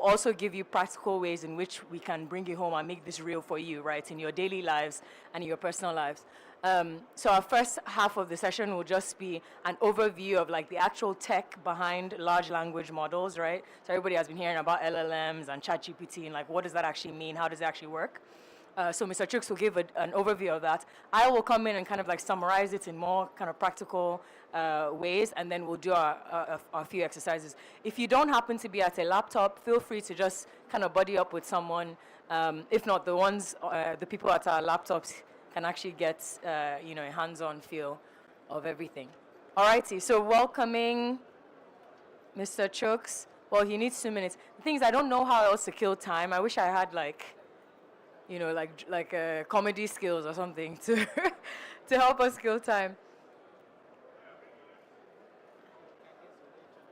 also give you practical ways in which we can bring it home and make this real for you, right, in your daily lives and in your personal lives. So our first half of the session will just be an overview of like the actual tech behind large language models, right? So everybody has been hearing about LLMs and ChatGPT and like what does that actually mean? How does it actually work? So Mr. Chooks will give an overview of that. I will come in and kind of like summarize it in more kind of practical ways, and then we'll do our few exercises. If you don't happen to be at a laptop, feel free to just kind of buddy up with someone. If not, the people at our laptops can actually get a hands-on feel of everything. All righty, so welcoming Mr. Chooks. Well, he needs 2 minutes. The thing is, I don't know how else to kill time. I wish I had like comedy skills or something to to help us kill time.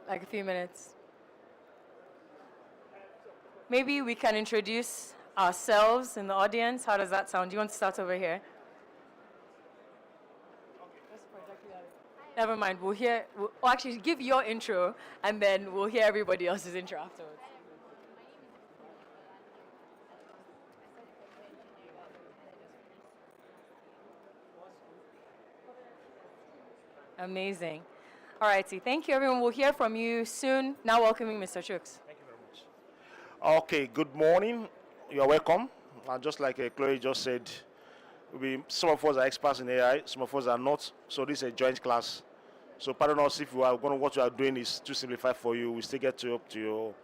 Like a few minutes. Maybe we can introduce ourselves in the audience. How does that sound? Do you want to start over here? Never mind. We'll actually give your intro, and then we'll hear everybody else's intro afterwards. Amazing. All righty. Thank you, everyone. We'll hear from you soon. Now welcoming Mr. Chooks. Thank you very much. Okay, good morning. You are welcome. And just like Chloe just said, some of us are experts in AI, some of us are not. So this is a joint class. So pardon us if what we are doing is too simplified for you. We still get up to your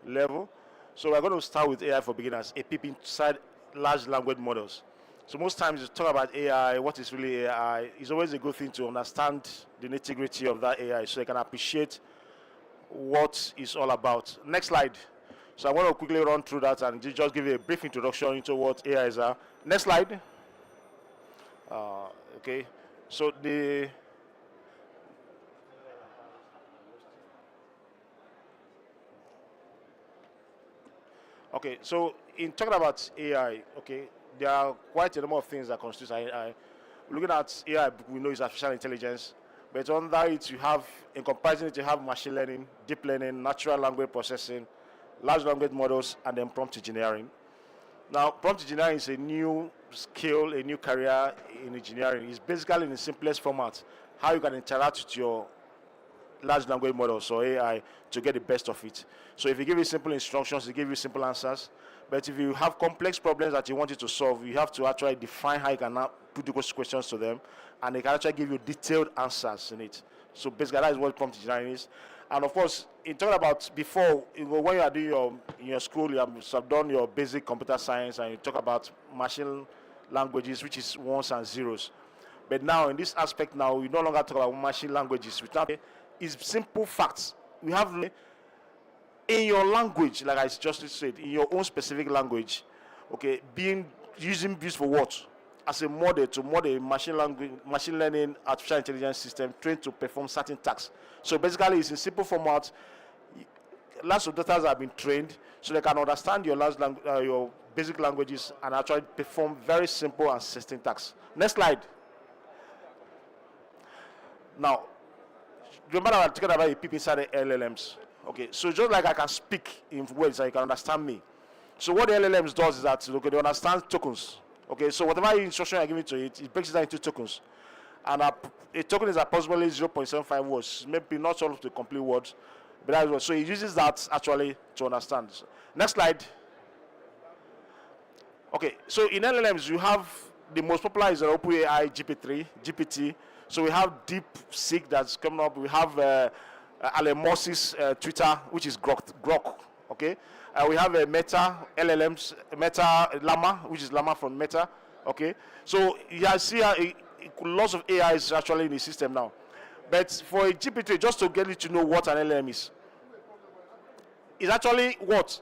level. So we're going to start with AI for beginners, a peep inside large language models. So most times you talk about AI, what is really AI, it's always a good thing to understand the nitty-gritty of that AI so you can appreciate what it's all about. Next slide. So I want to quickly run through that and just give you a brief introduction into what AIs are. Next slide. Okay. So so in talking about AI, okay, there are quite a number of things that constitute AI. Looking at AI, we know it's artificial intelligence, but under it, you have, in comparison, you have machine learning, deep learning, natural language processing, large language models, and then prompt engineering. Now, prompt engineering is a new skill, a new career in engineering. It's basically in the simplest format, how you can interact with your large language models or AI to get the best of it. So if you give you simple instructions, it give you simple answers. But if you have complex problems that you want it to solve, you have to actually define how you can put those questions to them, and they can actually give you detailed answers in it. So basically, that is what prompt engineering is. And of course, in talking about before, when you are doing in your school, you have done your basic computer science, and you talk about machine languages, which is ones and zeros. But now, in this aspect now, we no longer talk about machine languages. It's simple facts. We have in your language, like I just said, in your own specific language, okay, used for what? As a model to model a machine learning, artificial intelligence system trained to perform certain tasks. So basically, it's in simple format. Lots of data have been trained so they can understand your basic languages and actually perform very simple and sustained tasks. Next slide. Now, remember I was talking about the people inside the LLMs. Okay, so just like I can speak in words and you can understand me. So what the LLMs does is that they understand tokens. Okay, so whatever instruction I give it to it, it breaks it down into tokens. And a token is approximately 0.75 words, maybe not all of the complete words, but that is what. So it uses that actually to understand. Next slide. Okay, so in LLMs, you have the most popular is the OpenAI GPT. So we have DeepSeek that's coming up. We have Alan Moss's Twitter, which is Grok. Okay, we have Meta LLMs, Meta Llama, which is Llama from Meta. Okay, so you see lots of AIs actually in the system now. But for a GPT, just to get you to know what an LLM is actually what?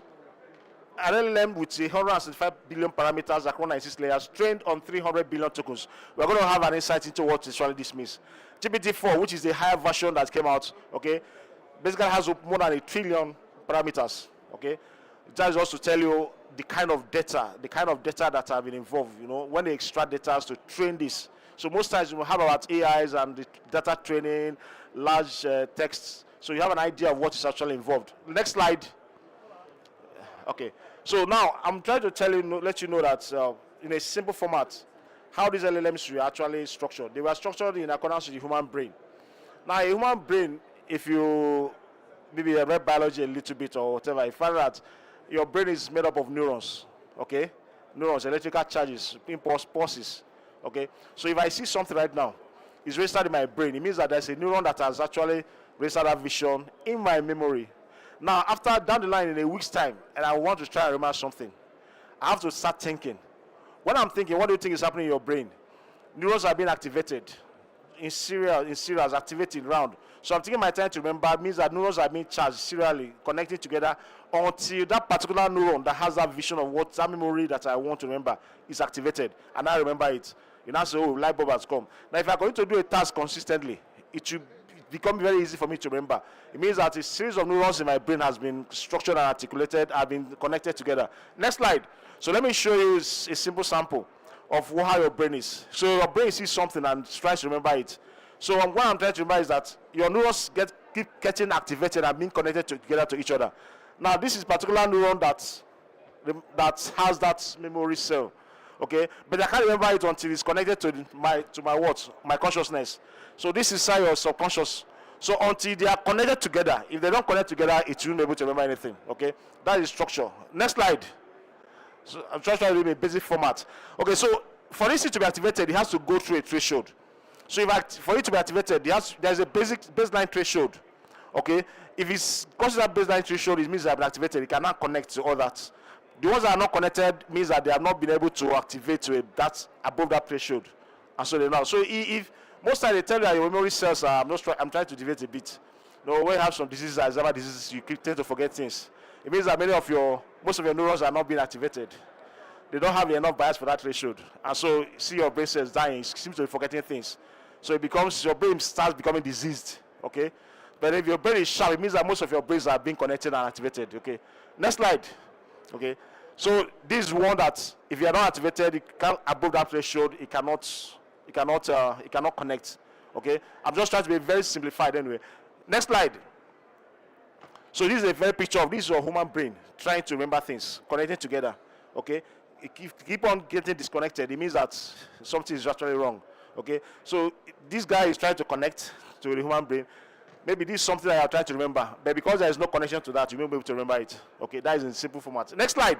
An LLM with 165 billion parameters across 96 layers, trained on 300 billion tokens. We're going to have an insight into what actually this means. GPT-4, which is the higher version that came out, okay, basically has more than 1 trillion parameters, okay. That is also to tell you the kind of data that have been involved, when they extract data to train this. So most times we have about AIs and the data training, large texts, so you have an idea of what is actually involved. Next slide. Okay. So now I'm trying to let you know that in a simple format, how these LLMs were actually structured. They were structured in accordance with the human brain. Now, a human brain, if you maybe read biology a little bit or whatever, you find that your brain is made up of neurons, okay? Neurons, electrical charges, impulse, pulses, okay? So if I see something right now, it's registered in my brain. It means that there's a neuron that has actually registered that vision in my memory. Now, after down the line in a week's time, and I want to try and remember something, I have to start thinking. When I'm thinking, what do you think is happening in your brain? Neurons are being activated in series, activating round. So I'm taking my time to remember. It means that neurons are being charged serially, connecting together until that particular neuron that has that vision of what that memory that I want to remember is activated, and I remember it. You now say, oh, light bulb has come. Now, if I'm going to do a task consistently, it should become very easy for me to remember. It means that a series of neurons in my brain has been structured and articulated, have been connected together. Next slide. So let me show you a simple sample of how your brain is. So your brain sees something and tries to remember it. So what I'm trying to remember is that your neurons keep getting activated and being connected together to each other. Now, this is particular neuron that has that memory cell. Okay, but I can't remember it until it's connected to my consciousness. So this is how your subconscious. So until they are connected together, if they don't connect together, it won't be able to remember anything. Okay, that is structure. Next slide. So I'm trying to do a basic format. Okay, so for this to be activated, it has to go through a threshold. So for it to be activated, there's a baseline threshold. Okay, if it's crosses that baseline threshold, it means that it's been activated. It cannot connect to all that. The ones that are not connected means that they have not been able to activate to that's above that threshold, and so they know. So if most times they tell you that your memory cells are, I'm trying to deviate a bit. No, when you have some diseases, Alzheimer's diseases, you tend to forget things. It means that most of your neurons are not being activated. They don't have enough bias for that threshold, and so see your brain cells dying. It seems to be forgetting things. So your brain starts becoming diseased. Okay, but if your brain is sharp, it means that most of your brains are being connected and activated. Okay, next slide. Okay, so this is one that if you are not activated, it can't above that threshold. It cannot connect. Okay, I'm just trying to be very simplified anyway. Next slide. So this is a very picture of this is your human brain trying to remember things, connecting together. Okay, if you keep on getting disconnected, it means that something is actually wrong. Okay, so this guy is trying to connect to the human brain. Maybe this is something that you are trying to remember, but because there is no connection to that, you won't be able to remember it. Okay, that is in simple format. Next slide.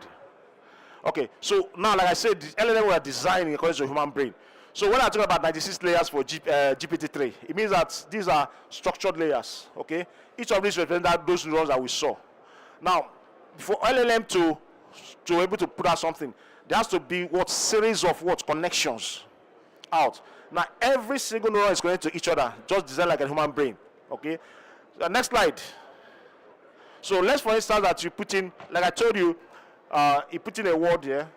Okay, so now, like I said, the LLM were designed in accordance to the human brain. So when I talk about 96 layers for GPT-3, it means that these are structured layers. Okay, each of these represent those neurons that we saw. Now, for LLM to be able to put out something, there has to be series of connections out. Now, every single neuron is connected to each other, just designed like a human brain. Okay, next slide. So let's, for instance, that you put in, like I told you, you put in a word here.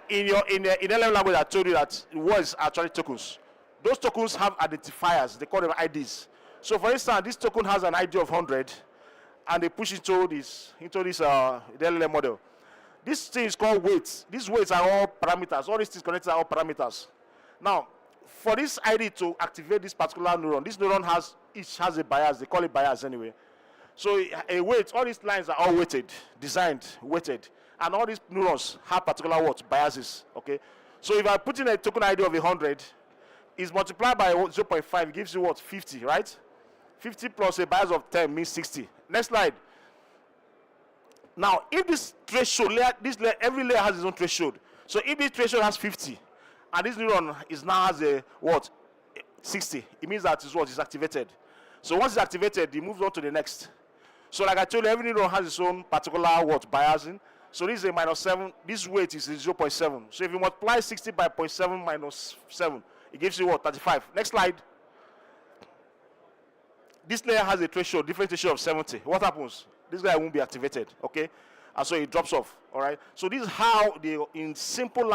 In LLM language, I told you that words are actually tokens. Those tokens have identifiers. They call them IDs. So, for instance, this token has an ID of 100, and they push it into the LLM model. This thing is called weights. These weights are all parameters. All these things connected are all parameters. Now, for this ID to activate this particular neuron, this neuron each has a bias. They call it bias anyway. So a weight, all these lines are all weighted, designed, weighted. And all these neurons have particular biases. Okay. So if I put in a token ID of 100, it's multiplied by 0.5, it gives you 50, right? 50 plus a bias of 10 means 60. Next slide. Now, if this threshold, every layer has its own threshold. So if this threshold has 50, and this neuron now has a 60, it means that it's activated. So once it's activated, it moves on to the next. So like I told you, every neuron has its own particular biasing. So this is a -7. This weight is 0.7. So if you multiply 60 by 0.7 minus 7, it gives you 35. Next slide. This layer has a threshold, different threshold of 70. What happens? This guy won't be activated, okay? And so it drops off, all right? So this is how, in simple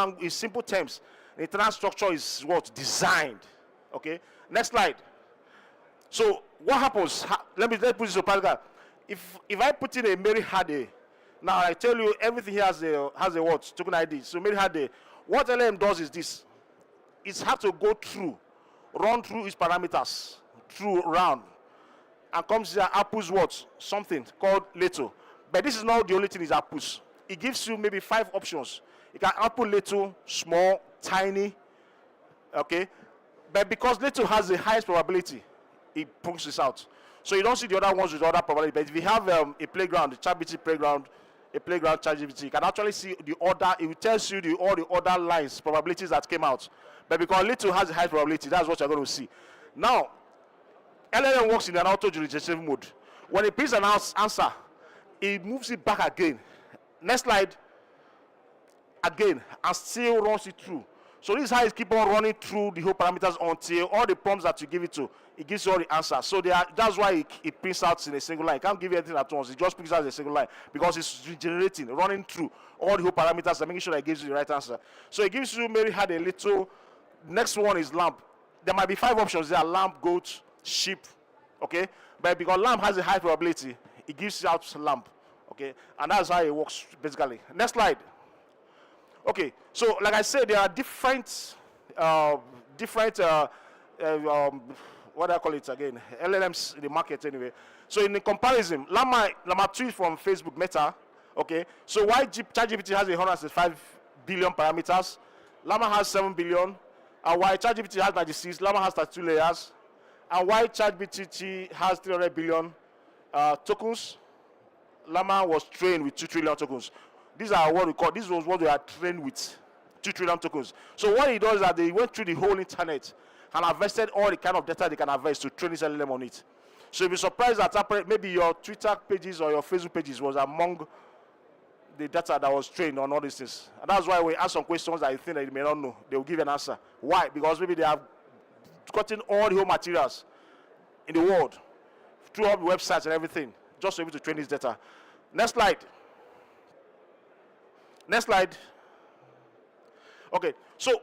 terms, the internal structure is designed, okay? Next slide. So what happens? Let's put this to practical. If I put in a Mary Hade, now I tell you everything here has a token ID. So Mary Hade, what LM does is this. It has to run through its parameters, round, and comes here, outputs something called Leto. But this is not the only thing it outputs. It gives you maybe 5 options. It can output little, small, tiny, okay? But because little has the highest probability, it pumps this out. So you don't see the other ones with other probability. But if you have a playground, the ChatGPT playground, a playground ChatGPT, you can actually see the order. It tells you all the other lines, probabilities that came out. But because little has the highest probability, that's what you're going to see. Now, LLM works in an auto-jurisdictive mode. When it prints an answer, it moves it back again. Next slide. Again, and still runs it through. So this is how it keeps on running through the whole parameters until all the prompts that you give it to, it gives you all the answers. So that's why it prints out in a single line. It can't give you anything at once. It just prints out in a single line because it's generating, running through all the whole parameters and making sure that it gives you the right answer. So it gives you maybe had a little. Next one is lamb. There might be 5 options there: lamb, goat, sheep. Okay, but because lamb has a high probability, it gives you out lamb. Okay, and that's how it works basically. Next slide. Okay, so like I said, there are different, what do I call it again? LLMs in the market anyway. So in the comparison, Llama 2 from Facebook Meta. Okay, so why ChatGPT has 165 billion parameters, Llama has 7 billion, and why ChatGPT has 96, Llama has 32 layers, and why ChatGPT has 300 billion tokens, Llama was trained with 2 trillion tokens. These are what we call, this was what they are trained with, 2 trillion tokens. So what it does is that they went through the whole internet and harvested all the kind of data they can harvest to train this LLM on it. So you'll be surprised that maybe your Twitter pages or your Facebook pages was among the data that was trained on all these things. And that's why we ask some questions that you think that you may not know. They will give an answer. Why? Because maybe they have gotten all the whole materials in the world through all the websites and everything, just to be able to train this data. Next slide. Next slide. Okay, so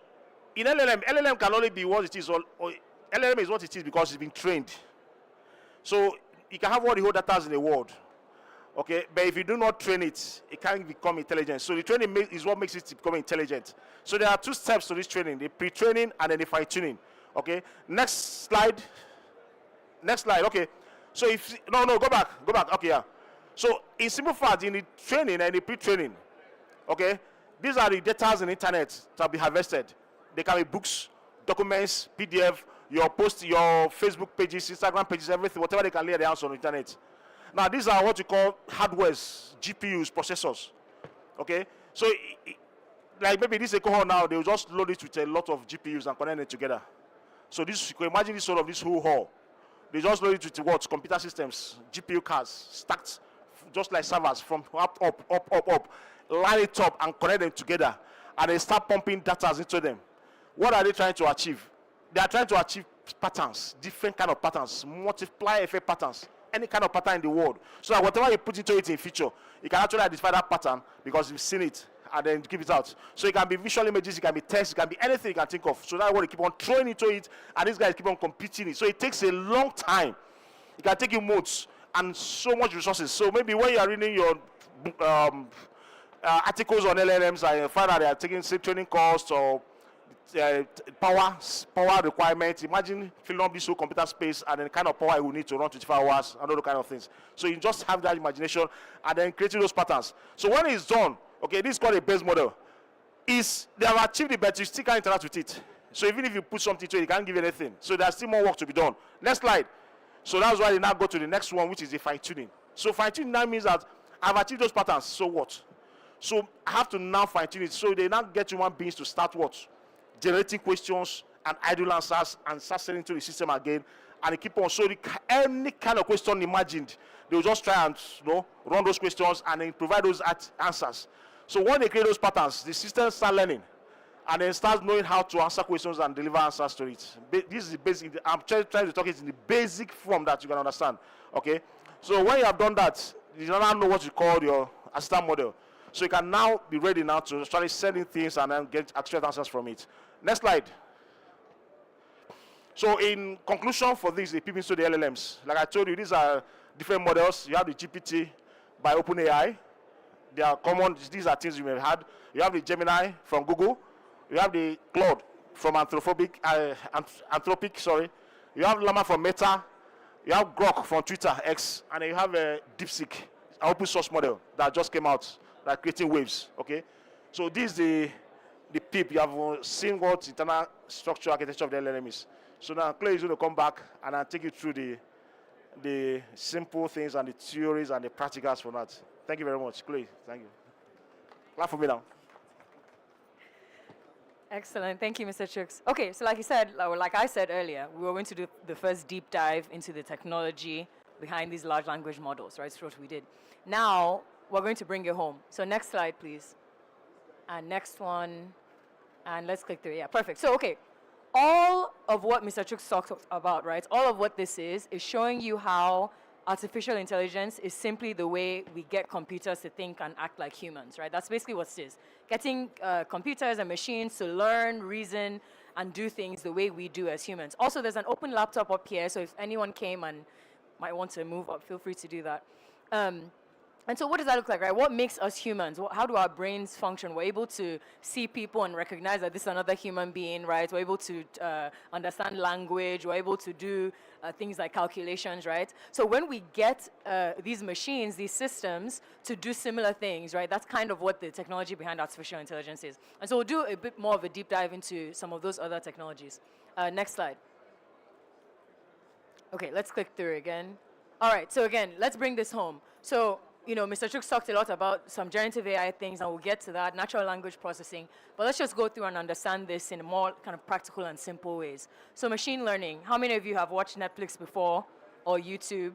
in LLM can only be what it is, or LLM is what it is because it's been trained. So you can have all the whole data in the world, okay? But if you do not train it, it can't become intelligent. So the training is what makes it become intelligent. So there are 2 steps to this training: the pre-training and then the fine-tuning. Okay. Next slide. Next slide. Okay. So if go back. Okay, yeah. So in simple fact, in the training and the pre-training, okay, these are the data in the internet that be harvested. They can be books, documents, PDF, your post, your Facebook pages, Instagram pages, everything, whatever they can lay their hands on the internet. Now, these are what you call hardwares, GPUs, processors. Okay, so like maybe this cohort now, they will just load it with a lot of GPUs and connect it together. So this, you can imagine this whole hall. They just load it with what? Computer systems, GPU cards, stacked just like servers from up, line it up and connect them together, and they start pumping data into them. What are they trying to achieve? They are trying to achieve patterns, different kind of patterns, multiply effect patterns, any kind of pattern in the world. So that whatever you put into it in future, you can actually identify that pattern because you've seen it and then give it out. So it can be visual images, it can be text, it can be anything you can think of. So that's what they keep on throwing into it, and these guys keep on competing it. So it takes a long time. It can take you months and so much resources. So maybe when you are reading your articles on LLMs and you find out they are taking say training costs or power requirements. Imagine filling up this whole computer space and then the kind of power you will need to run 24 hours and all the kind of things. So you just have that imagination and then creating those patterns. So when it's done, okay, this is called a base model. They have achieved it, but you still can't interact with it. So even if you put something to it, it can't give you anything. So there's still more work to be done. Next slide. So that's why they now go to the next one, which is the fine-tuning. So fine-tuning now means that I've achieved those patterns, so what? So I have to now fine-tune it. So they now get human beings to start what? Generating questions and idle answers and start sending to the system again. And they keep on. So any kind of question imagined, they'll just try and run those questions and then provide those answers. So when they create those patterns, the system starts learning and then starts knowing how to answer questions and deliver answers to it. This is the basic. I'm trying to talk it in the basic form that you can understand. Okay. So when you have done that, you now know what you call your assistant model. So you can now be ready now to start sending things and then get accurate answers from it. Next slide. So in conclusion for this, the peeping into the LLMs. Like I told you, these are different models. You have the GPT by OpenAI. They are common. These are things you may have had. You have the Gemini from Google. You have the Claude from Anthropic. You have Llama from Meta. You have Grok from Twitter, X. And then you have DeepSeek. an open source model that just came out, like creating waves. Okay, so this is the PIP. You have seen what internal structure architecture of the LLM is. So now Clay is going to come back and I'll take you through the simple things and the theories and the practicals for that. Thank you very much, Clay. Thank you. Clap for me now. Excellent. Thank you, Mr. Chooks. Okay, so like you said, like I said earlier, we were going to do the first deep dive into the technology behind these large language models, right? That's what we did. Now, we're going to bring it home. So next slide, please. And next one. And let's click through. Yeah, perfect. So, okay, all of what Mr. Chooks talked about, right? All of what this is showing you how artificial intelligence is simply the way we get computers to think and act like humans, right? That's basically what it is. Getting computers and machines to learn, reason, and do things the way we do as humans. Also, there's an open laptop up here, so if anyone came and might want to move up, feel free to do that. And so what does that look like, right? What makes us humans? How do our brains function? We're able to see people and recognize that this is another human being, right? We're able to understand language. We're able to do things like calculations, right? So when we get these machines, these systems to do similar things, right? That's kind of what the technology behind artificial intelligence is. And so we'll do a bit more of a deep dive into some of those other technologies. Next slide. Okay, let's click through again. All right, so again, let's bring this home. So, you know, Mr. Chooks talked a lot about some generative AI things, and we'll get to that, natural language processing. But let's just go through and understand this in more kind of practical and simple ways. So machine learning. How many of you have watched Netflix before or YouTube?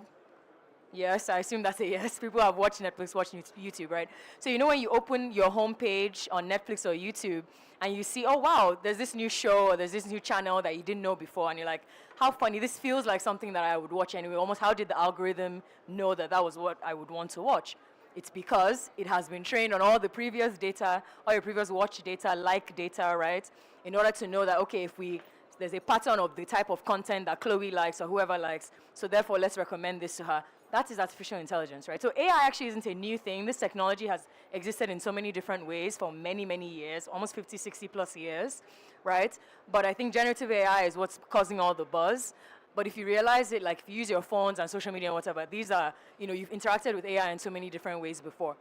Yes, I assume that's a yes. People have watched Netflix, watched YouTube, right? So you know when you open your homepage on Netflix or YouTube and you see, oh, wow, there's this new show or there's this new channel that you didn't know before, and you're like, how funny, this feels like something that I would watch anyway. Almost how did the algorithm know that that was what I would want to watch? It's because it has been trained on all the previous data, all your previous watch data, like data, right? In order to know that, okay, there's a pattern of the type of content that Chloe likes or whoever likes, so therefore let's recommend this to her. That is artificial intelligence, right? So AI actually isn't a new thing. This technology has existed in so many different ways for many, many years, almost 50, 60 plus years, right? But I think generative AI is what's causing all the buzz. But if you realize it, like if you use your phones and social media and whatever, these are, you know, you've interacted with AI in so many different ways before.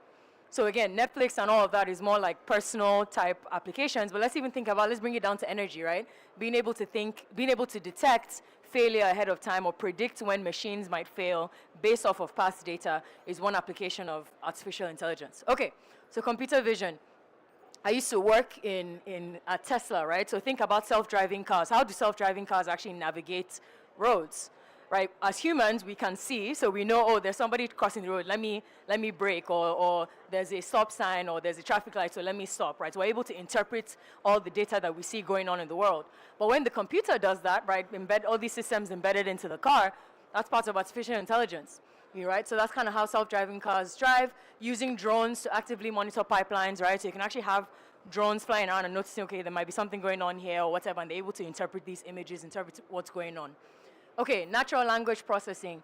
So again, Netflix and all of that is more like personal type applications, but let's even think about, let's bring it down to energy, right? Being able to think, being able to detect failure ahead of time or predict when machines might fail based off of past data is one application of artificial intelligence. Okay, so computer vision. I used to work at Tesla, right? So think about self-driving cars. How do self-driving cars actually navigate roads? Right, as humans, we can see, so we know, oh, there's somebody crossing the road, let me brake, or there's a stop sign, or there's a traffic light, so let me stop, right? So we're able to interpret all the data that we see going on in the world. But when the computer does that, right, embed all these systems embedded into the car, that's part of artificial intelligence, right? So that's kind of how self-driving cars drive, using drones to actively monitor pipelines, right? So you can actually have drones flying around and noticing, okay, there might be something going on here or whatever, and they're able to interpret these images, interpret what's going on. Okay, natural language processing.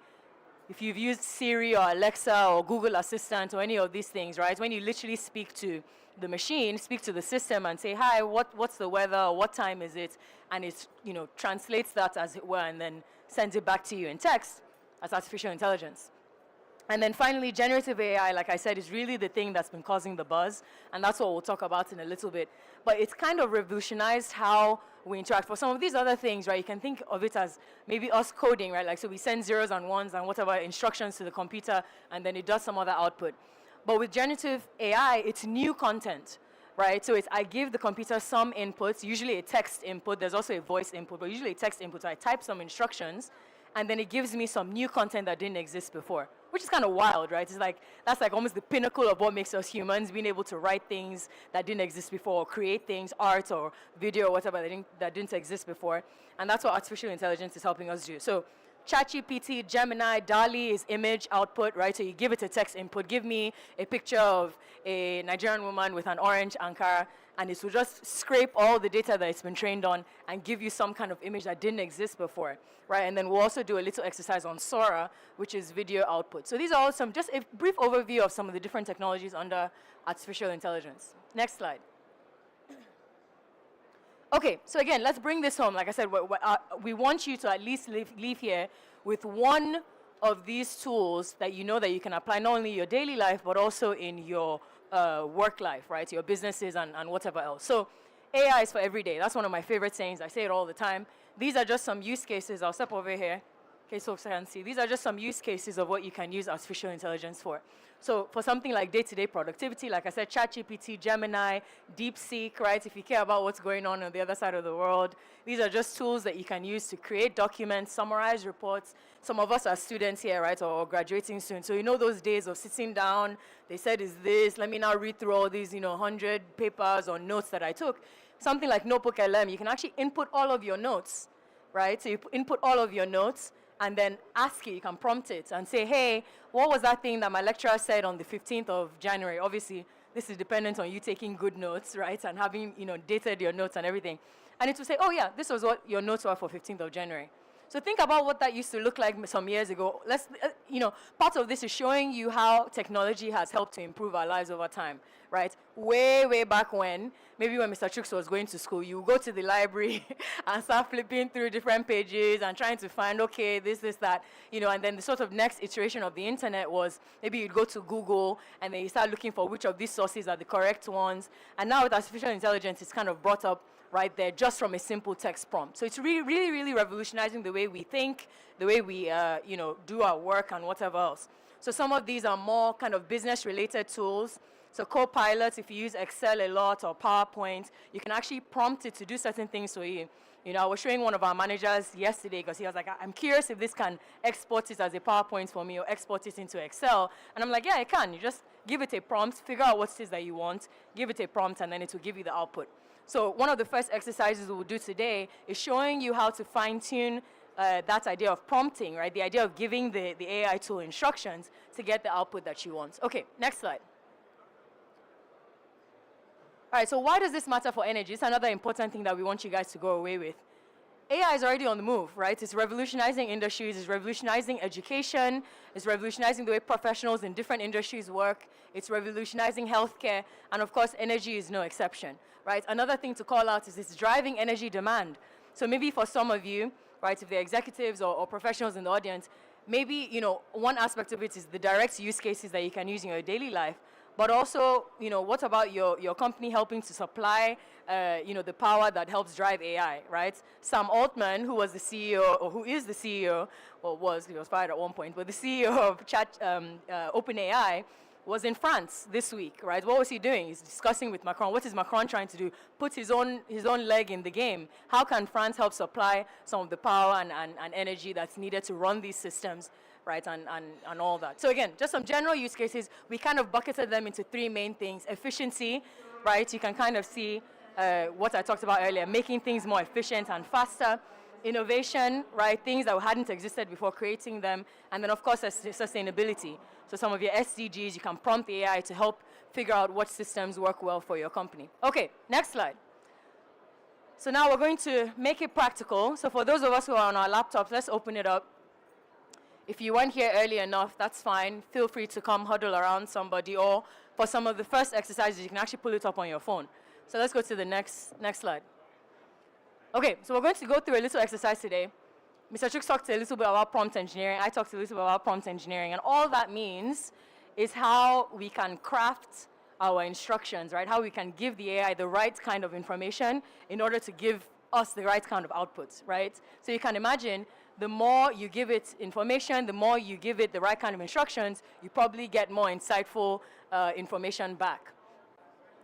If you've used Siri or Alexa or Google Assistant or any of these things, right? When you literally speak to the machine, speak to the system and say, hi, what's the weather, or what time is it? And it, you know, translates that as it were and then sends it back to you in text. That's artificial intelligence. And then finally, generative AI, like I said, is really the thing that's been causing the buzz, and that's what we'll talk about in a little bit. But it's kind of revolutionized how we interact. For some of these other things, right, you can think of it as maybe us coding, right? Like, so we send zeros and ones and whatever instructions to the computer, and then it does some other output. But with generative AI, it's new content, right? So I give the computer some inputs, usually a text input. There's also a voice input, but usually a text input. So I type some instructions, and then it gives me some new content that didn't exist before, which is kind of wild, right? It's like, that's like almost the pinnacle of what makes us humans, being able to write things that didn't exist before, or create things, art or video or whatever that didn't exist before. And that's what artificial intelligence is helping us do. So ChatGPT, Gemini, DALL-E is image output, right? So you give it a text input. Give me a picture of a Nigerian woman with an orange Ankara, and it will just scrape all the data that it's been trained on and give you some kind of image that didn't exist before, right? And then we'll also do a little exercise on Sora, which is video output. So these are all just a brief overview of some of the different technologies under artificial intelligence. Next slide. Okay, so again, let's bring this home. Like I said, we want you to at least leave here with one of these tools that you know that you can apply not only in your daily life, but also in your work life, right? Your businesses and whatever else. So AI is for every day. That's one of my favorite sayings. I say it all the time. These are just some use cases. I'll step over here in case folks can see. These are just some use cases of what you can use artificial intelligence for. So for something like day-to-day productivity, like I said, ChatGPT, Gemini, DeepSeek, right? If you care about what's going on the other side of the world, these are just tools that you can use to create documents, summarize reports. Some of us are students here, right, or graduating soon. So you know those days of sitting down, they said, is this, let me now read through all these, 100 papers or notes that I took. Something like Notebook LM, you can actually input all of your notes, right? So you input all of your notes, and then ask it, you can prompt it and say, hey, what was that thing that my lecturer said on the 15th of January? Obviously, this is dependent on you taking good notes, right, and having, dated your notes and everything. And it will say, oh yeah, this was what your notes were for 15th of January. So think about what that used to look like some years ago. Part of this is showing you how technology has helped to improve our lives over time, right? Way, way back when, maybe when Mr. Chooks was going to school, you go to the library and start flipping through different pages and trying to find, okay, this, that, and then the sort of next iteration of the internet was maybe you'd go to Google and then you start looking for which of these sources are the correct ones. And now with artificial intelligence, it's kind of brought up right there just from a simple text prompt. So it's really, really, really revolutionizing the way we think, the way we, do our work and whatever else. So some of these are more kind of business-related tools. So Copilot, if you use Excel a lot or PowerPoint, you can actually prompt it to do certain things for you. I was showing one of our managers yesterday because he was like, I'm curious if this can export it as a PowerPoint for me or export it into Excel. And I'm like, yeah, it can. You just give it a prompt, figure out what it is that you want, give it a prompt, and then it will give you the output. So one of the first exercises we'll do today is showing you how to fine-tune that idea of prompting, right? The idea of giving the AI tool instructions to get the output that you want. Okay, next slide. All right, so why does this matter for energy? It's another important thing that we want you guys to go away with. AI is already on the move, right? It's revolutionizing industries, it's revolutionizing education, it's revolutionizing the way professionals in different industries work, it's revolutionizing healthcare, and of course, energy is no exception, right? Another thing to call out is it's driving energy demand. So maybe for some of you, right, if they're executives or professionals in the audience, maybe, one aspect of it is the direct use cases that you can use in your daily life. But also, what about your company helping to supply, the power that helps drive AI, right? Sam Altman, who was the CEO, or who is the CEO, or he was fired at one point, but the CEO of OpenAI was in France this week, right? What was he doing? He's discussing with Macron. What is Macron trying to do? Put his own leg in the game. How can France help supply some of the power and energy that's needed to run these systems, right, and all that. So again, just some general use cases. We kind of bucketed them into three main things. Efficiency, right? You can kind of see what I talked about earlier, making things more efficient and faster. Innovation, right? Things that hadn't existed before, creating them. And then, of course, sustainability. So some of your SDGs, you can prompt the AI to help figure out what systems work well for your company. Okay, next slide. So now we're going to make it practical. So for those of us who are on our laptops, let's open it up. If you weren't here early enough, that's fine. Feel free to come huddle around somebody, or for some of the first exercises, you can actually pull it up on your phone. So let's go to the next slide. Okay, so we're going to go through a little exercise today. Mr. Chooks talked a little bit about prompt engineering. I talked a little bit about prompt engineering. And all that means is how we can craft our instructions, right? How we can give the AI the right kind of information in order to give us the right kind of outputs, right? So you can imagine the more you give it information, the more you give it the right kind of instructions, you probably get more insightful information back.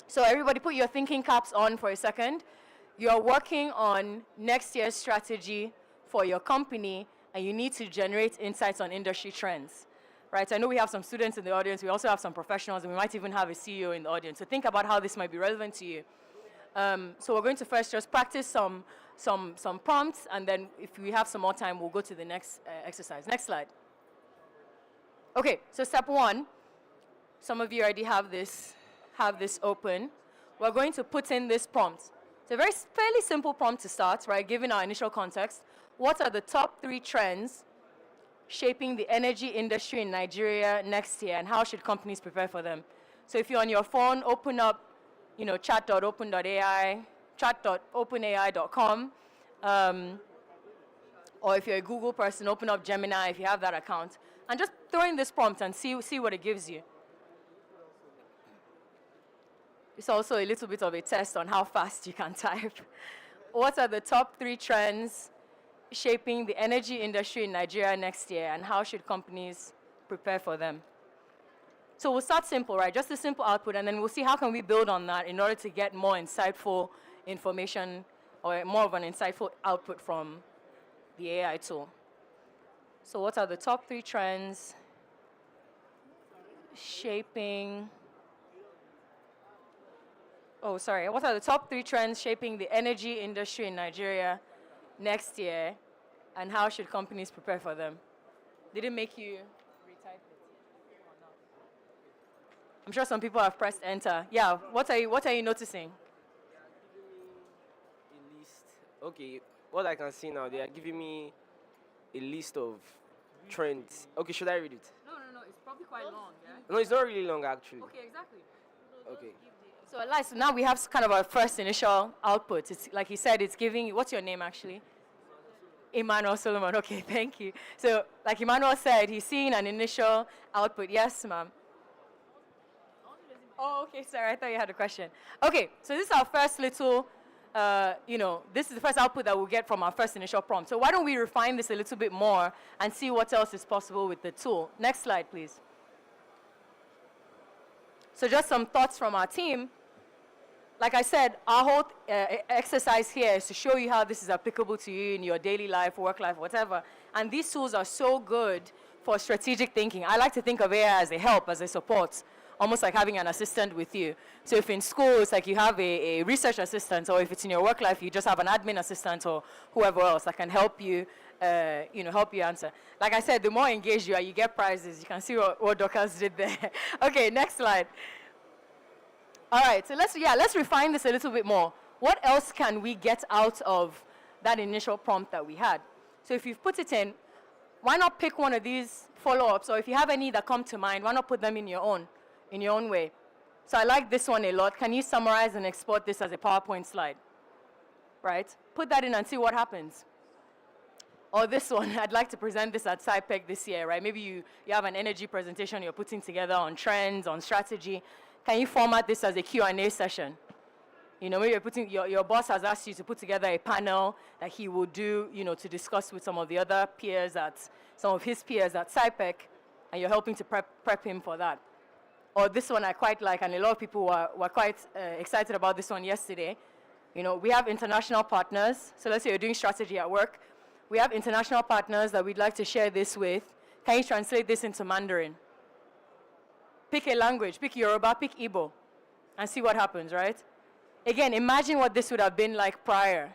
So everybody put your thinking caps on for a second. You're working on next year's strategy for your company, and you need to generate insights on industry trends, right? I know we have some students in the audience. We also have some professionals, and we might even have a CEO in the audience. So think about how this might be relevant to you. So we're going to first just practice some prompts, and then if we have some more time, we'll go to the next exercise. Next slide. Okay, so step one, some of you already have this open. We're going to put in this prompt. It's a fairly simple prompt to start, right, given our initial context. What are the top 3 trends shaping the energy industry in Nigeria next year, and how should companies prepare for them? So if you're on your phone, open up, chat.openai.com. Or if you're a Google person, open up Gemini if you have that account, and just throw in this prompt and see what it gives you. It's also a little bit of a test on how fast you can type. What are the top 3 trends shaping the energy industry in Nigeria next year, and how should companies prepare for them? So we'll start simple, right? Just a simple output, and then we'll see how can we build on that in order to get more insightful information or more of an insightful output from the AI tool. So what are the top 3 trends shaping... What are the top 3 trends shaping the energy industry in Nigeria next year, and how should companies prepare for them? Did it make you retype it or not? I'm sure some people have pressed enter. Yeah, what are you noticing? A list. Okay, what I can see now, they are giving me a list of trends. Okay, should I read it? No, it's probably quite long, yeah? No, it's not really long actually. Okay, exactly. Okay. So, Elias, now we have kind of our first initial output. It's like he said, it's giving. What's your name actually? Emmanuel Solomon. Okay, thank you. So, like Emmanuel said, he's seeing an initial output. Yes, ma'am. Oh, okay, sorry. I thought you had a question. Okay, so this is our first little. This is the first output that we'll get from our first initial prompt. So why don't we refine this a little bit more and see what else is possible with the tool? Next slide, please. So just some thoughts from our team. Like I said, our whole exercise here is to show you how this is applicable to you in your daily life, work life, whatever. And these tools are so good for strategic thinking. I like to think of AI as a help, as a support, almost like having an assistant with you. So if in school, it's like you have a research assistant, or if it's in your work life, you just have an admin assistant or whoever else that can help you, help you answer. Like I said, the more engaged you are, you get prizes. You can see what Dorcas did there. Okay, next slide. All right, so let's refine this a little bit more. What else can we get out of that initial prompt that we had? So if you've put it in, why not pick one of these follow-ups, or if you have any that come to mind, why not put them in your own way? So I like this one a lot. Can you summarize and export this as a PowerPoint slide? Right? Put that in and see what happens. Or this one, I'd like to present this at Saipec this year, right? Maybe you have an energy presentation you're putting together on trends, on strategy. Can you format this as a Q&A session? Maybe you're putting, your boss has asked you to put together a panel that he will do, to discuss with some of his peers at Saipec, and you're helping to prep him for that. Or this one I quite like, and a lot of people were quite excited about this one yesterday. We have international partners. So let's say you're doing strategy at work. We have international partners that we'd like to share this with. Can you translate this into Mandarin? Pick a language, pick Yoruba, pick Igbo, and see what happens, right? Again, imagine what this would have been like prior.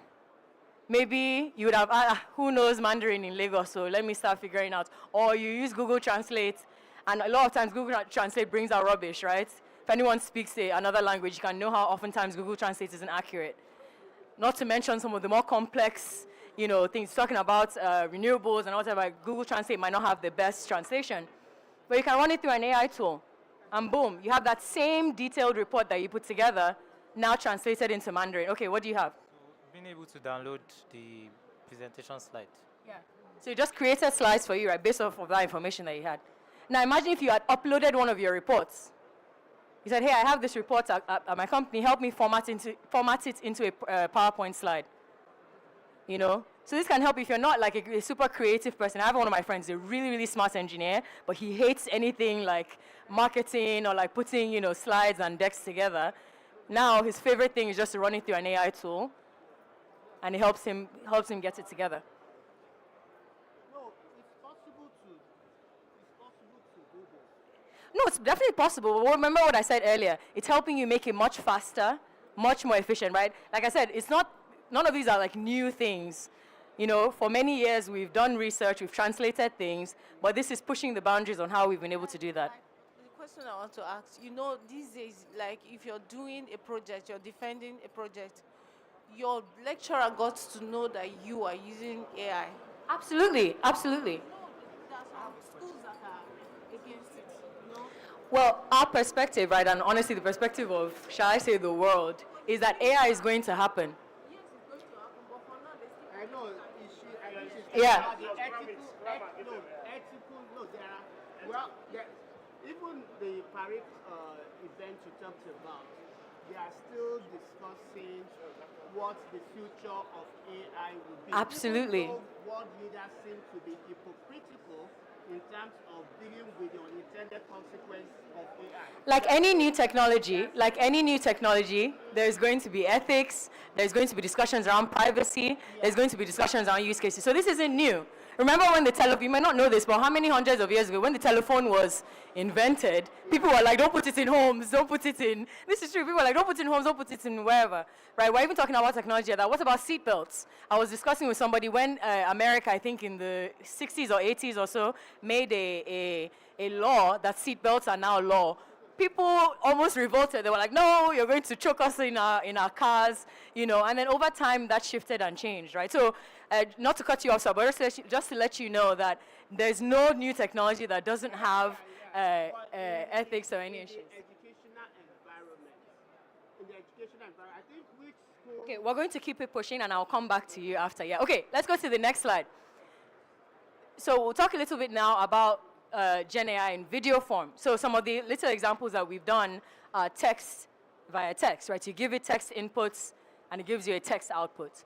Maybe you would have, who knows Mandarin in Lagos, so let me start figuring out. Or you use Google Translate, and a lot of times Google Translate brings out rubbish, right? If anyone speaks another language, you can know how oftentimes Google Translate isn't accurate. Not to mention some of the more complex, things, talking about renewables and whatever. Google Translate might not have the best translation, but you can run it through an AI tool. And boom, you have that same detailed report that you put together, now translated into Mandarin. Okay, what do you have? So being able to download the presentation slide. Yeah. So you just created slides for you, right, based off of that information that you had. Now imagine if you had uploaded one of your reports. You said, hey, I have this report at my company, help me format it into a PowerPoint slide. So this can help if you're not like a super creative person. I have one of my friends, a really, really smart engineer, but he hates anything like marketing or like putting, slides and decks together. Now his favorite thing is just to run it through an AI tool, and it helps him get it together. No, it's possible to do this. No, it's definitely possible. But remember what I said earlier. It's helping you make it much faster, much more efficient, right? Like I said, none of these are like new things. For many years we've done research, we've translated things, but this is pushing the boundaries on how we've been able to do that. The question I want to ask, these days, like if you're doing a project, you're defending a project, your lecturer got to know that you are using AI. Absolutely, absolutely. There's some schools that are against it, Well, our perspective, right, and honestly the perspective of, shall I say, the world, is that AI is going to happen. Yes, it's going to happen, but for now, they still Yeah. The ethical, no, there are, well, even the Paris event you talked about, they are still discussing what the future of AI will be. Absolutely. Even though world leaders seem to be hypocritical in terms of dealing with the unintended consequence of AI. Like any new technology, there's going to be ethics, there's going to be discussions around privacy, there's going to be discussions around use cases. So this isn't new. Remember when the telephone, you might not know this, but how many hundreds of years ago, when the telephone was invented, people were like, don't put it in homes, don't put it in, this is true, people were like, don't put it in homes, don't put it in wherever, right? We're even talking about technology that. What about seatbelts? I was discussing with somebody when America, I think in the 60s or 80s or so, made a law that seatbelts are now law. People almost revolted. They were like, no, you're going to choke us in our cars, and then over time that shifted and changed, right? So not to cut you off, sir, but just to let you know that there's no new technology that doesn't have ethics or any issues. Educational environment. In the educational environment, I think which school... Okay, we're going to keep it pushing and I'll come back to you after. Yeah. Okay, let's go to the next slide. So we'll talk a little bit now about Gen AI in video form. So some of the little examples that we've done are text via text, right? You give it text inputs and it gives you a text output.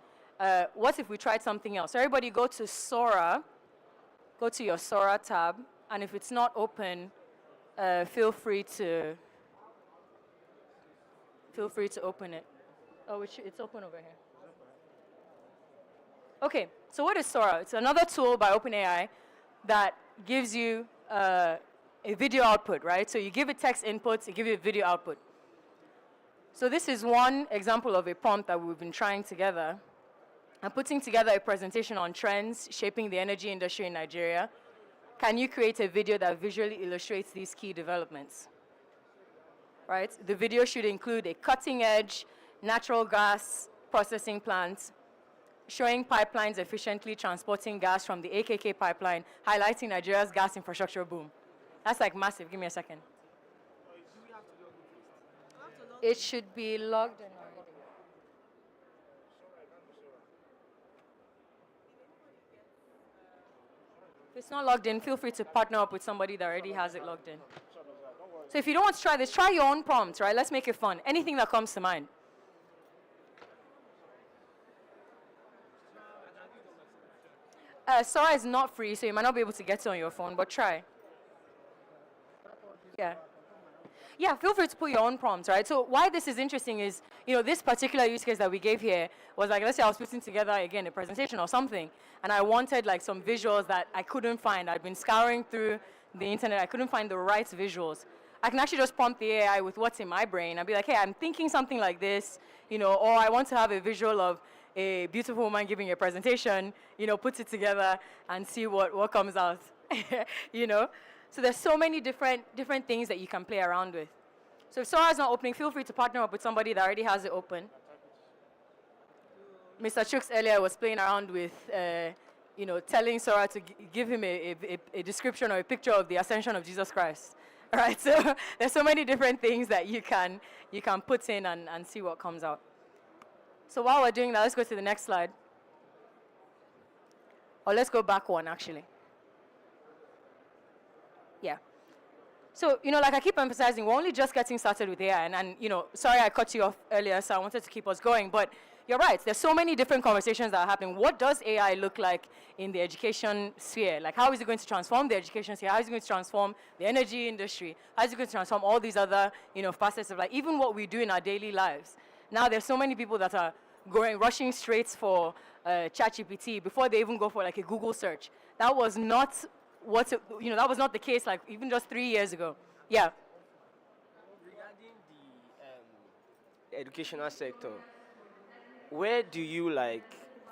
What if we tried something else? Everybody go to Sora, go to your Sora tab, and if it's not open, feel free to open it. Oh, it's open over here. Okay, so what is Sora? It's another tool by OpenAI that gives you a video output, right? So you give it text inputs, it gives you a video output. So this is one example of a prompt that we've been trying together. I'm putting together a presentation on trends shaping the energy industry in Nigeria. Can you create a video that visually illustrates these key developments? Right? The video should include a cutting-edge natural gas processing plant showing pipelines efficiently transporting gas from the AKK pipeline, highlighting Nigeria's gas infrastructure boom. That's like massive. Give me a second. It should be logged in already. If it's not logged in, feel free to partner up with somebody that already has it logged in. So if you don't want to try this, try your own prompts, right? Let's make it fun. Anything that comes to mind. Sora is not free, so you might not be able to get it on your phone, but try. Yeah. Yeah, feel free to put your own prompts, right? So why this is interesting is, this particular use case that we gave here was like, let's say I was putting together, again, a presentation or something, and I wanted like some visuals that I couldn't find. I'd been scouring through the internet. I couldn't find the right visuals. I can actually just prompt the AI with what's in my brain. I'd be like, hey, I'm thinking something like this, or I want to have a visual of a beautiful woman giving a presentation, put it together and see what comes out, So there's so many different things that you can play around with. So if Sora's not opening, feel free to partner up with somebody that already has it open. Mr. Chooks earlier was playing around with, telling Sora to give him a description or a picture of the ascension of Jesus Christ. All right, so there's so many different things that you can put in and see what comes out. So while we're doing that, let's go to the next slide. Or let's go back one, actually. Yeah. So, like I keep emphasizing, we're only just getting started with AI. And sorry I cut you off earlier, so I wanted to keep us going. But you're right. There's so many different conversations that are happening. What does AI look like in the education sphere? Like, how is it going to transform the education sphere? How is it going to transform the energy industry? How is it going to transform all these other, facets of life? Even what we do in our daily lives. Now there's so many people that are rushing straight for ChatGPT before they even go for like a Google search. That was not that was not the case like even just 3 years ago. Yeah. Regarding the educational sector, where do you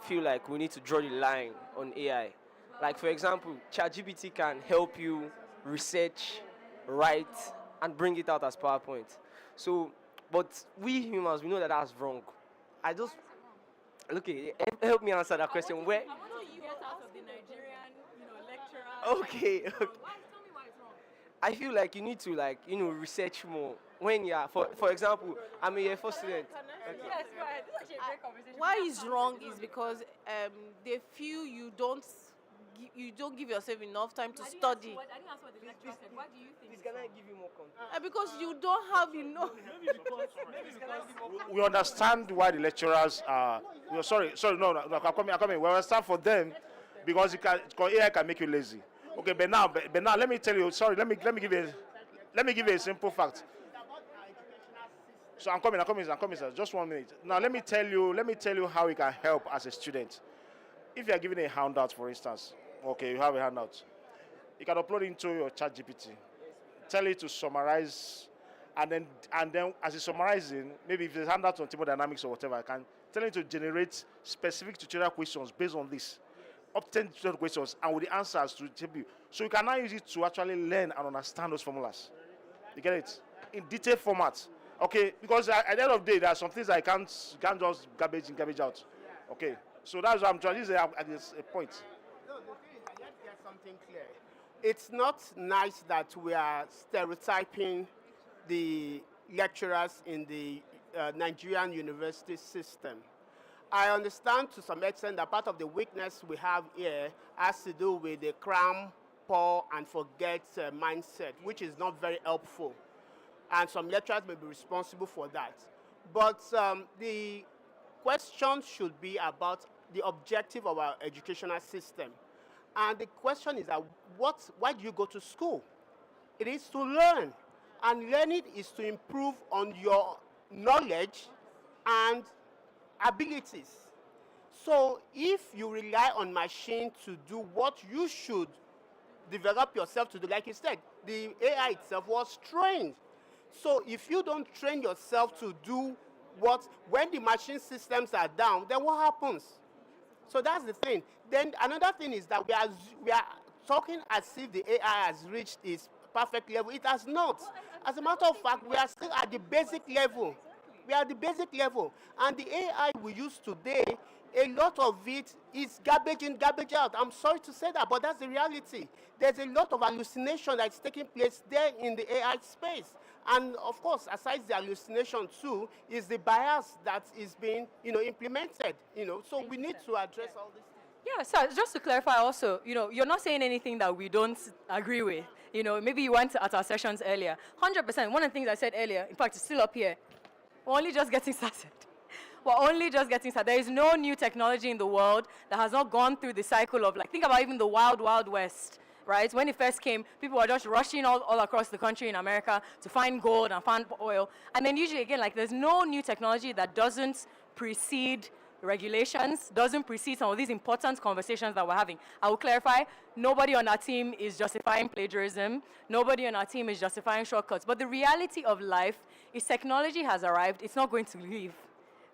feel like we need to draw the line on AI? Like for example, ChatGPT can help you research, write, and bring it out as PowerPoint. So, but we humans, we know that that's wrong. Help me answer that question. Where? I want to get out of the Nigerian, lecturer. Okay. Tell me why it's wrong. I feel like you need to research more. When you are, for example, I'm a year 4 student. Yes, right. This is actually a great conversation. Why it's wrong is because they feel you don't you don't give yourself enough time to study. I didn't ask what the lecturer said. What do you think? Please, can I give you more context? Because you don't have enough. We understand why the lecturers are. Sorry, no, I'm coming. We understand for them because because AI can make you lazy. Okay, but now, let me tell you. Sorry, let me give you a simple fact. So I'm coming, sir. Just 1 minute. Now let me tell you how it can help as a student. If you are given a handout, for instance, okay, you have a handout, you can upload it into your chat GPT. Tell it to summarize, and then as it's summarizing, maybe if there's handout on thermodynamics or whatever, I can tell it to generate specific tutorial questions based on this. Up to 10 tutorial questions, and with the answers to tell you. So you can now use it to actually learn and understand those formulas. You get it? In detailed format. Okay, because at the end of the day, there are some things I can't just garbage in, garbage out. Okay, so that's what I'm trying. This is a point. No, the thing is, I have to get something clear. It's not nice that we are stereotyping the lecturers in the Nigerian university system. I understand to some extent that part of the weakness we have here has to do with the cram, pour, and forget mindset, which is not very helpful. And some lecturers may be responsible for that. But the question should be about the objective of our educational system. And the question is that why do you go to school? It is to learn. And learning is to improve on your knowledge and abilities. So if you rely on machine to do what you should develop yourself to do, like you said, the AI itself was trained. So if you don't train yourself to do when the machine systems are down, then what happens? So that's the thing. Then another thing is that we are talking as if the AI has reached its perfect level. It has not. As a matter of fact, we are still at the basic level. We are at the basic level. And the AI we use today, a lot of it is garbage in, garbage out. I'm sorry to say that, but that's the reality. There's a lot of hallucination that's taking place there in the AI space. And of course, aside the hallucination too, is the bias that is being, implemented. So we need to address all this. Yeah, so just to clarify also, you're not saying anything that we don't agree with. Maybe you went at our sessions earlier. 100%, one of the things I said earlier, in fact, it's still up here. We're only just getting started. We're only just getting started. There is no new technology in the world that has not gone through the cycle of, think about even the wild, wild west, right? When it first came, people were just rushing all across the country in America to find gold and find oil. And then usually, again, there's no new technology that doesn't precede regulations, doesn't precede some of these important conversations that we're having. I will clarify, nobody on our team is justifying plagiarism. Nobody on our team is justifying shortcuts. But the reality of life is technology has arrived. It's not going to leave,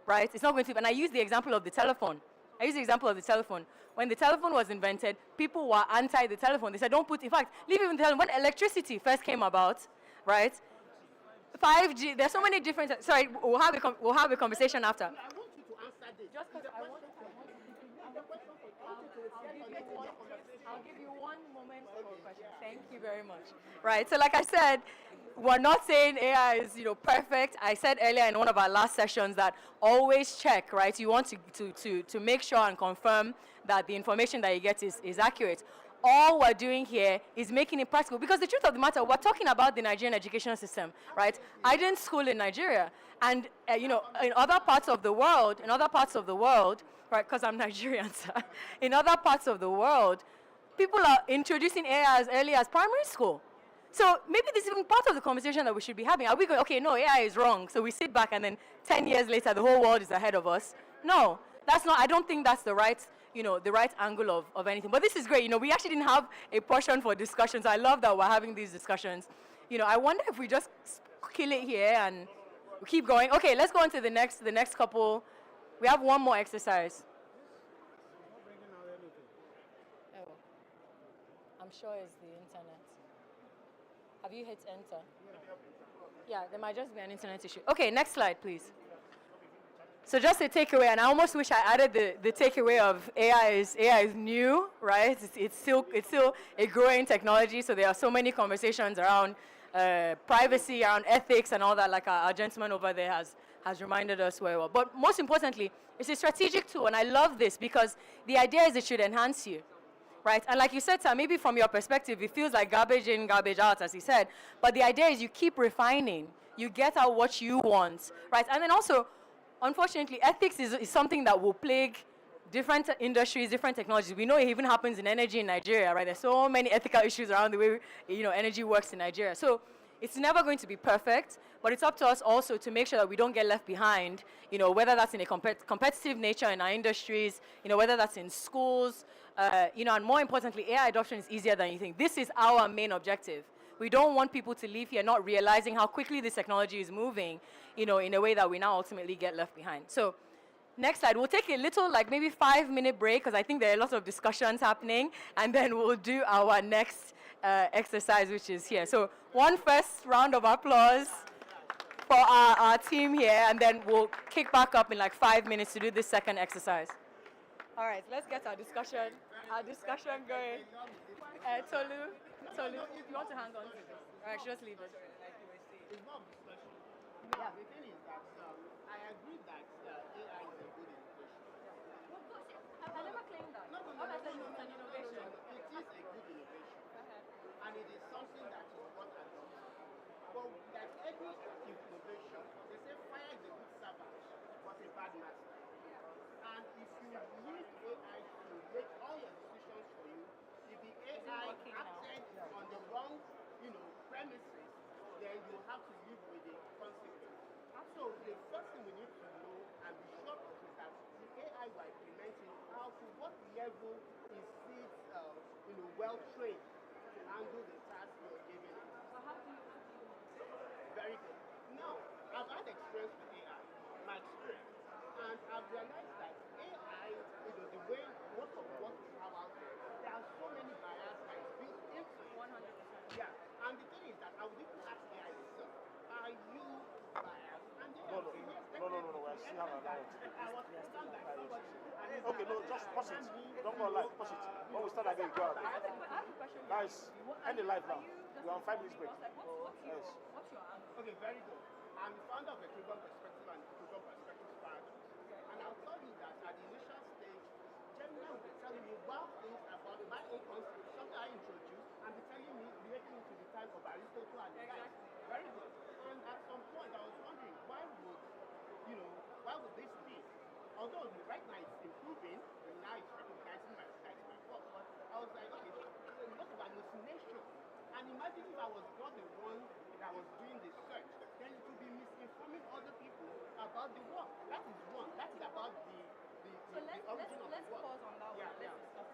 right? It's not going to. And I use the example of the telephone. When the telephone was invented, people were anti the telephone. They said, in fact, leave even the telephone. When electricity first came about, right? 5G, there's so many different, sorry, we'll have a conversation after. I want you to answer this. Just because I'll give you 1 moment for a question. Thank you very much. Right, so like I said, we're not saying AI is, perfect. I said earlier in one of our last sessions that always check, right? You want to make sure and confirm that the information that you get is accurate. All we're doing here is making it practical. Because the truth of the matter, we're talking about the Nigerian education system, right? I didn't school in Nigeria. And, in other parts of the world, right, because I'm Nigerian, in other parts of the world, people are introducing AI as early as primary school. So maybe this is even part of the conversation that we should be having. Are we going, okay, no, AI is wrong. So we sit back and then 10 years later, the whole world is ahead of us. No, that's not, I don't think that's the right, the right angle of anything. But this is great. We actually didn't have a portion for discussions. I love that we're having these discussions. I wonder if we just kill it here and keep going. Okay, let's go on to the next couple. We have one more exercise. Oh, I'm sure it's the internet. Have you hit enter? Yeah, there might just be an internet issue. Okay, next slide, please. So just a takeaway, and I almost wish I added the takeaway of AI is new, right? It's still a growing technology, so there are so many conversations around privacy, around ethics, and all that, like our gentleman over there has reminded us very well. But most importantly, it's a strategic tool, and I love this because the idea is it should enhance you. right? And like you said, Sam, maybe from your perspective, it feels like garbage in, garbage out, as he said. But the idea is you keep refining. You get out what you want, right? And then also, unfortunately, ethics is something that will plague different industries, different technologies. We know it even happens in energy in Nigeria, right? There's so many ethical issues around the way, energy works in Nigeria. So it's never going to be perfect, but it's up to us also to make sure that we don't get left behind, whether that's in a competitive nature in our industries, whether that's in schools, and more importantly, AI adoption is easier than you think. This is our main objective. We don't want people to leave here not realizing how quickly this technology is moving, in a way that we now ultimately get left behind. So next slide, we'll take a little, maybe 5-minute break, because I think there are lots of discussions happening, and then we'll do our next exercise, which is here. So one first round of applause for our team here, and then we'll kick back up in 5 minutes to do this second exercise. All right, let's get our discussion going. Tolu, if you want to hang on to this. All right, just leave it. It's not discussion. Yeah. The thing is that I agree that AI is a good innovation. I never claimed that. No. It is a good innovation. And it is something that is what adopted. But like any innovation, they say fire is a good servant, but a bad master. And if you leave AI to make all your decisions for you, if the AI acted on the wrong, premises, then you have to live with the consequence. So the first thing we need to know and be sure of is that the AI we're implementing, to what level is it, well trained to handle the task you're giving it. Very good. Now, I've had experience with AI, my experience, and I've realized that AI, the way most of what we have out there are so many bias that is built into it. 100%. Yeah, and the thing is that I would even ask AI itself, are you biased? And then No. I still have an hour. Okay, no, just pause it. Don't go live. Pause it. When we start again, go out. I have a question. Guys, end the live now. We're on 5 minutes break. Yes. What's your answer? Okay, very good. I'm the founder of the Equilibrium Perspective and Equilibrium Perspective Paradox. And I'll tell you that at the initial stage, Gemini will be telling me wild things about my own concept, something I introduced, and be telling me, relating it to the time of Aristotle and the time. Very good. And at some point, I was wondering, why would this be? Although right now it's improving, and now it's recognizing my work. I was like, okay, there's a lot of hallucination. And imagine if I was not the one that was doing the search, then it would be misinforming other people about the work. That is one. That is about the origin of the work. Let's pause on that one. Let's discuss